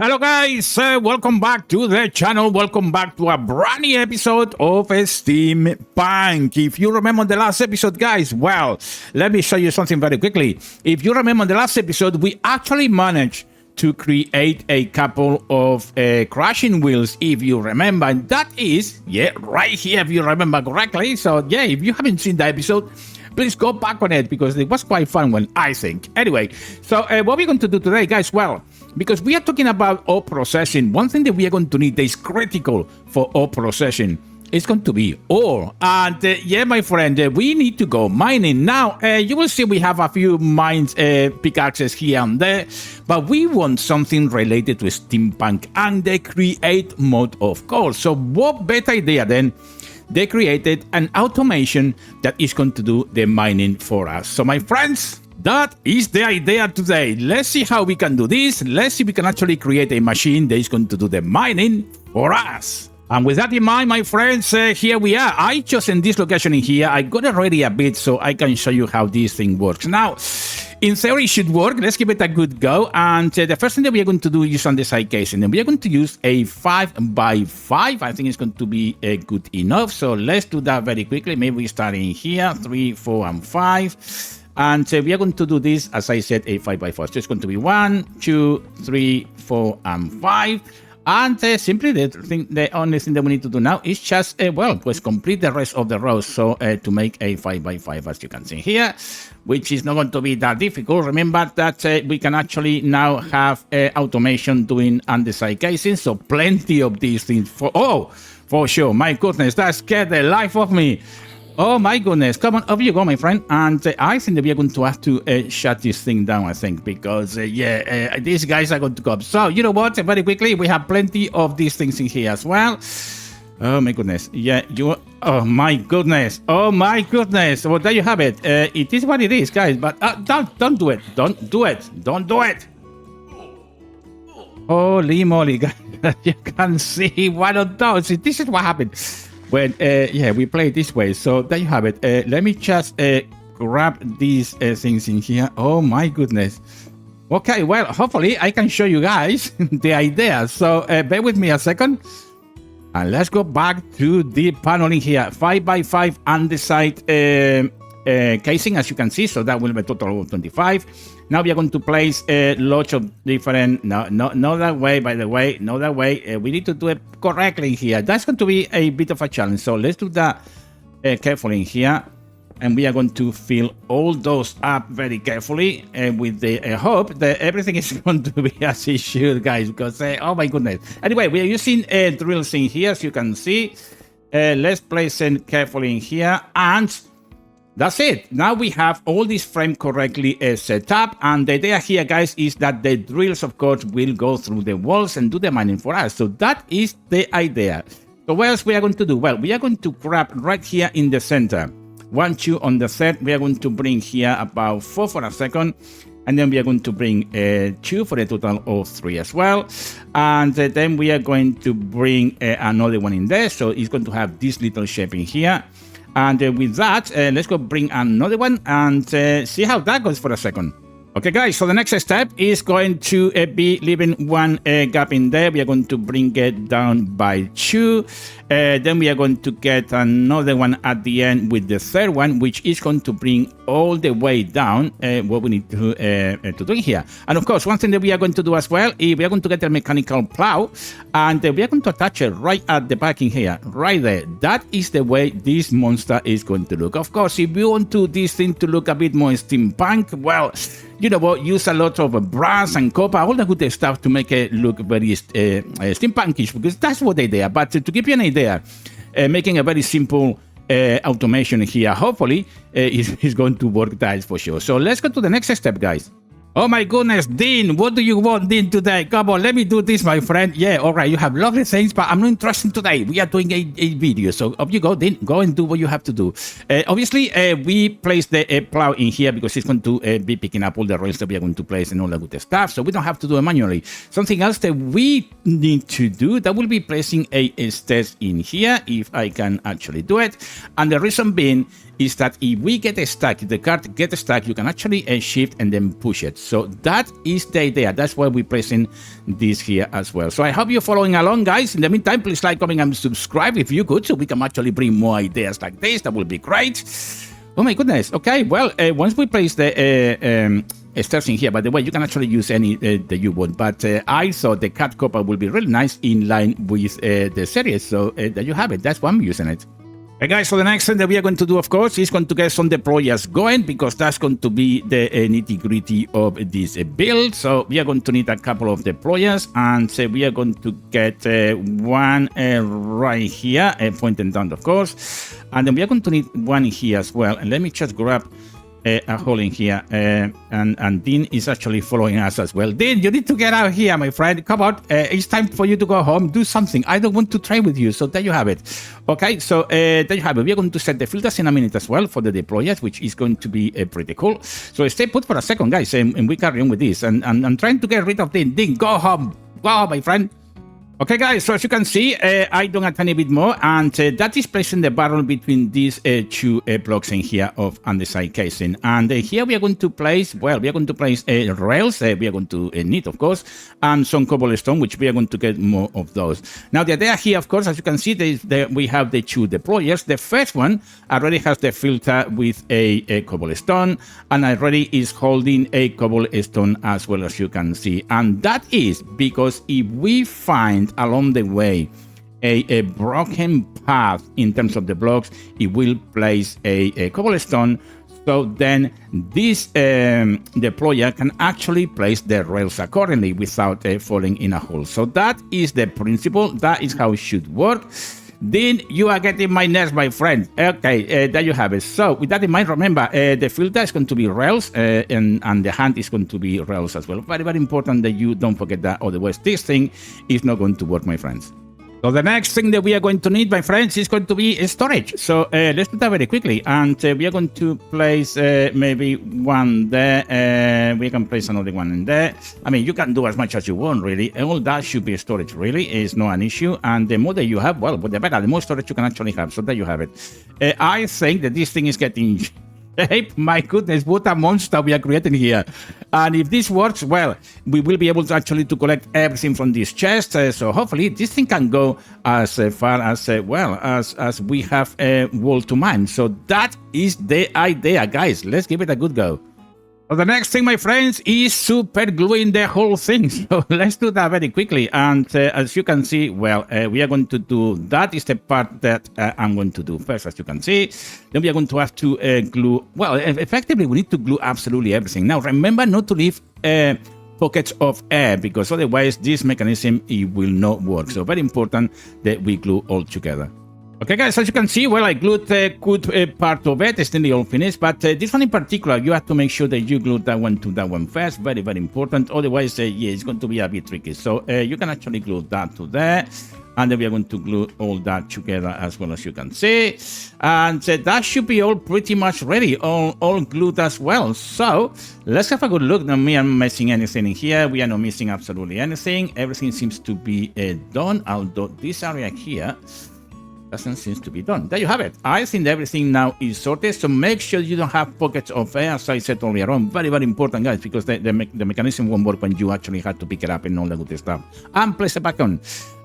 Hello guys, welcome back to the channel, welcome back to a brand new episode of Steampunk. If you remember the last episode guys, well, let me show you something very quickly. If you remember the last episode, we actually managed to create a couple of crashing wheels, if you remember, and that is, right here if you remember correctly. So if you haven't seen the episode, please go back on it because it was quite fun one, I think. Anyway, so what we're going to do today, guys, well, because we are talking about ore processing, one thing that we are going to need that is critical for ore processing is going to be ore. And my friend, we need to go mining. Now, you will see we have a few mines, pickaxes here and there, but we want something related to steampunk and the create mode, of course. So what better idea then? They created an automation that is going to do the mining for us. So my friends, that is the idea today. Let's see how we can do this. Let's see if we can actually create a machine that is going to do the mining for us. And with that in mind, my friends, here we are. I chosen this location in here. I got it ready a bit so I can show you how this thing works. Now, in theory, it should work. Let's give it a good go. And the first thing that we are going to do is on the side casing. And we are going to use a 5x5. I think it's going to be good enough. So let's do that very quickly. Maybe we start in here, 3, 4, and 5. And we are going to do this, as I said, a 5x4. So it's going to be 1, 2, 3, 4, and 5. And simply the only thing that we need to do now is just, complete the rest of the rows. So to make a 5x5, as you can see here, which is not going to be that difficult. Remember that we can actually now have automation doing underside casing. So plenty of these things for sure. My goodness, that scared the life of me. Oh my goodness, come on, over you go, my friend. And I think that we are going to have to shut this thing down, I think, because, these guys are going to come. So, you know what, very quickly, we have plenty of these things in here as well. Oh my goodness, oh my goodness, well, there you have it. It is what it is, guys, but don't do it, don't do it. Holy moly, guys, you can see one of those. This is what happened when we play it this way. So there you have it. Let me just grab these things in here. Oh my goodness. Okay, well, hopefully I can show you guys the idea. So bear with me a second. And let's go back to the paneling here. 5x5 underside casing, as you can see. So that will be a total of 25. Now we are going to place lots of different, not that way, by the way, not that way. We need to do it correctly here. That's going to be a bit of a challenge. So let's do that carefully in here. And we are going to fill all those up very carefully with the hope that everything is going to be as it should, guys, because, oh my goodness. Anyway, we are using drills in here, as you can see. Let's place it carefully in here, and that's it. Now we have all this frame correctly set up, and the idea here, guys, is that the drills, of course, will go through the walls and do the mining for us. So that is the idea. So what else we are going to do? Well, we are going to grab right here in the center. 1, 2 on the third. We are going to bring here about 4 for a second. And then we are going to bring 2 for a total of 3 as well. And then we are going to bring another one in there. So it's going to have this little shape in here. And with that, let's go bring another one and see how that goes for a second. Okay, guys, so the next step is going to be leaving one gap in there. We are going to bring it down by 2. Then we are going to get another one at the end with the third one, which is going to bring all the way down what we need to do here. And of course, one thing that we are going to do as well is we are going to get a mechanical plow, and we are going to attach it right at the back in here, right there. That is the way this monster is going to look. Of course, if you want this thing to look a bit more steampunk, well, you know what, use a lot of brass and copper, all the good stuff to make it look very steampunkish, because that's what they do. But to give you an idea, making a very simple automation here, hopefully, is going to work, that for sure. So let's go to the next step, guys. Oh my goodness, Dean, what do you want, Dean, today? Come on, let me do this, my friend. Yeah, all right, you have lovely things, but I'm not interested today. We are doing a video, so up you go, Dean. Go and do what you have to do. Obviously, we place the plow in here because it's going to be picking up all the rails that we are going to place and all the good stuff, so we don't have to do it manually. Something else that we need to do, that will be placing a stairs in here, if I can actually do it. And the reason being is that if we get stuck, if the cart gets stuck, you can actually shift and then push it. So that is the idea. That's why we're placing this here as well. So I hope you're following along, guys. In the meantime, please like, comment, and subscribe if you could, so we can actually bring more ideas like this. That will be great. Oh my goodness. Okay, well, once we place the stairs in here, by the way, you can actually use any that you want, but I thought the cut copper will be really nice in line with the series. So there you have it. That's why I'm using it. Hey guys, so the next thing that we are going to do, of course, is going to get some deployers going, because that's going to be the nitty-gritty of this build. So we are going to need a couple of deployers, and we are going to get one right here, pointing down, of course, and then we are going to need one here as well. And let me just grab a hole in here, and Dean is actually following us as well. Dean, you need to get out here, my friend. Come on, it's time for you to go home. Do something. I don't want to train with you. So there you have it. Okay, so there you have it. We are going to set the filters in a minute as well for the deployers, which is going to be pretty cool. So stay put for a second, guys, and we carry on with this. And I'm trying to get rid of Dean. Dean, go home. Go home, my friend. Okay, guys, so as you can see, I done a tiny bit more, and that is placing the barrel between these two blocks in here of andesite casing. And here we are going to place, well, we are going to place rails, we are going to need, of course, and some cobblestone, which we are going to get more of those. Now, the idea here, of course, as you can see, we have the two deployers. The first one already has the filter with a cobblestone, and already is holding a cobblestone as well, as you can see. And that is because if we find along the way a broken path in terms of the blocks, it will place a cobblestone, so then this deployer can actually place the rails accordingly without falling in a hole. So that is the principle. That is how it should work. Then you are getting my nerves, my friend. Okay, there you have it. So with that in mind, remember, the filter is going to be rails, and the hand is going to be rails as well. Very, very important that you don't forget that, otherwise this thing is not going to work, my friends. So the next thing that we are going to need, my friends, is going to be storage. So let's do that very quickly. And we are going to place maybe one there. We can place another one in there. I mean, you can do as much as you want, really. All that should be storage, really. It's not an issue. And the more that you have, well, the better. The more storage you can actually have. So there you have it. I think that this thing is getting... Hey, my goodness, what a monster we are creating here. And if this works, well, we will be able to actually to collect everything from this chest. So hopefully this thing can go as far as, well, as we have a wall to mine. So that is the idea, guys. Let's give it a good go. So the next thing, my friends, is super gluing the whole thing. So let's do that very quickly. And as you can see, well, we are going to do, that is the part that I'm going to do first, as you can see. Then we are going to have to glue, well, effectively, we need to glue absolutely everything. Now, remember not to leave pockets of air, because otherwise this mechanism, it will not work. So very important that we glue all together. Okay, guys, as you can see, well, I glued a good part of it. It's nearly all finished, but this one in particular, you have to make sure that you glue that one to that one first. Very, very important. Otherwise, yeah, it's going to be a bit tricky. So you can actually glue that to there. And then we are going to glue all that together as well, as you can see. And that should be all pretty much ready, all glued as well. So let's have a good look. Now, me, I'm missing anything in here. We are not missing absolutely anything. Everything seems to be done, although this area here doesn't seem to be done. There you have it. I think everything now is sorted, so make sure you don't have pockets of air, as I said earlier on. Very, very important, guys, because the mechanism won't work when you actually have to pick it up and all the good stuff. And place it back on.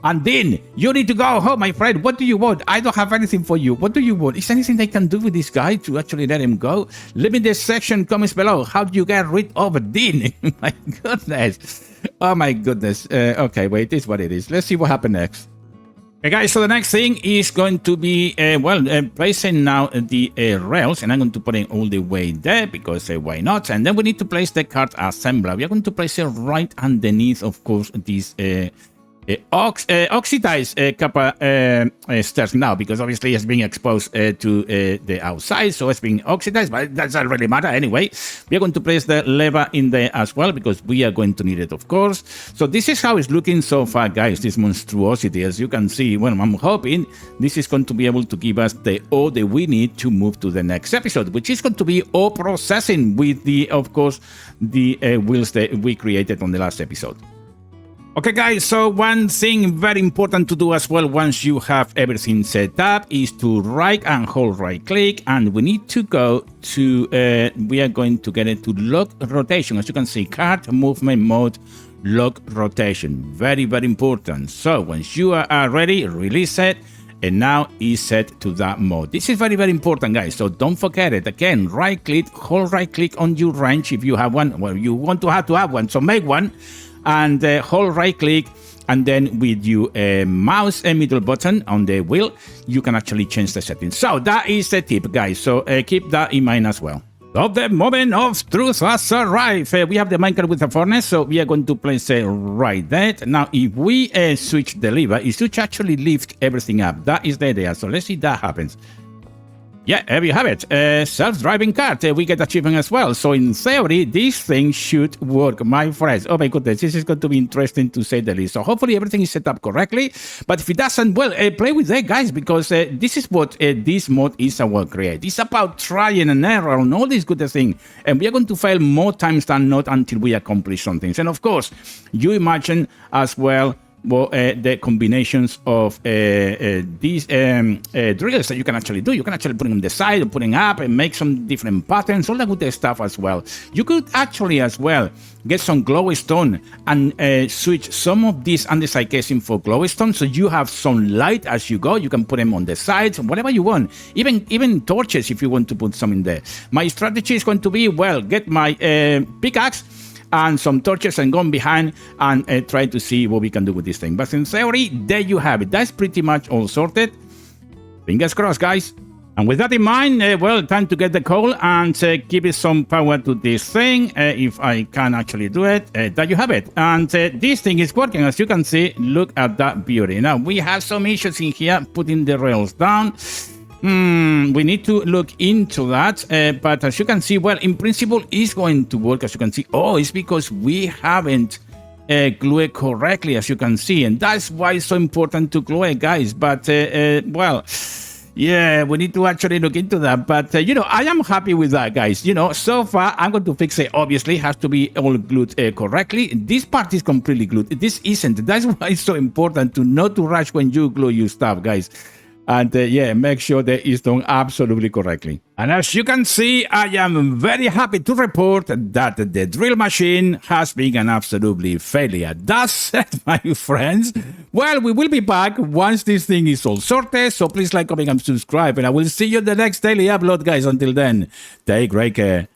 And then you need to go home, my friend. What do you want? I don't have anything for you. What do you want? Is there anything they can do with this guy to actually let him go? Leave me in the section comments below. How do you get rid of Dean? My goodness. Oh my goodness. Okay, wait, it is what it is. Let's see what happens next. Okay, guys, so the next thing is going to be, placing now the rails, and I'm going to put it all the way there, because why not? And then we need to place the cart assembler. We are going to place it right underneath, of course, this oxidized copper stairs now, because obviously it's being exposed to the outside, so it's being oxidized, but that doesn't really matter anyway. We are going to place the lever in there as well, because we are going to need it, of course. So this is how it's looking so far, guys, this monstrosity. As you can see, well, I'm hoping this is going to be able to give us the ore that we need to move to the next episode, which is going to be ore processing with the, of course, the wheels that we created on the last episode. Okay guys, so one thing very important to do as well once you have everything set up is to right and hold right click, and we need to go to, we are going to get into lock rotation. As you can see, card movement mode, lock rotation, very important. So once you are ready, release it, and now is set to that mode. This is very important guys, so don't forget it. Again, right click, hold right click on your wrench if you have one. Well, you want to have one, so make one, and hold right click, and then with your mouse and middle button on the wheel you can actually change the settings. So that is the tip guys, so keep that in mind as well. So the moment of truth has arrived. We have the minecart with a furnace, so we are going to place it right there. Now if we switch the lever, it should actually lift everything up. That is the idea, so let's see that happens. Yeah, there you have it. Self-driving car. We get achievement as well. So in theory, this thing should work, my friends. Oh my goodness, this is going to be interesting to say the least. So hopefully everything is set up correctly. But if it doesn't, well, play with that, guys, because this is what this mod is about create. It's about trying and error and all this good thing. And we are going to fail more times than not until we accomplish something. And of course, you imagine as well the combinations of these drills that you can actually do. You can actually put them on the side, put them up, and make some different patterns, all that good stuff as well. You could actually as well get some glowstone and switch some of these andesite casing for glowstone, so you have some light as you go. You can put them on the sides, whatever you want. Even torches if you want to put some in there. My strategy is going to be, well, get my pickaxe and some torches and go behind and try to see what we can do with this thing. But in theory, there you have it. That's pretty much all sorted. Fingers crossed, guys. And with that in mind, well, time to get the coal and give it some power to this thing, if I can actually do it. There you have it. And this thing is working, as you can see. Look at that beauty. Now, we have some issues in here, putting the rails down. We need to look into that, but as you can see, well, in principle, it's going to work, as you can see. Oh, it's because we haven't glued it correctly, as you can see, and that's why it's so important to glue it, guys. But, well, yeah, we need to actually look into that. But, you know, I am happy with that, guys. You know, so far, I'm going to fix it. Obviously, it has to be all glued correctly. This part is completely glued. This isn't. That's why it's so important to not to rush when you glue your stuff, guys. And yeah, make sure that it's done absolutely correctly. And as you can see, I am very happy to report that the drill machine has been an absolutely failure. That's it, my friends. Well, we will be back once this thing is all sorted. So please like, comment, and subscribe. And I will see you in the next daily upload, guys. Until then, take great care.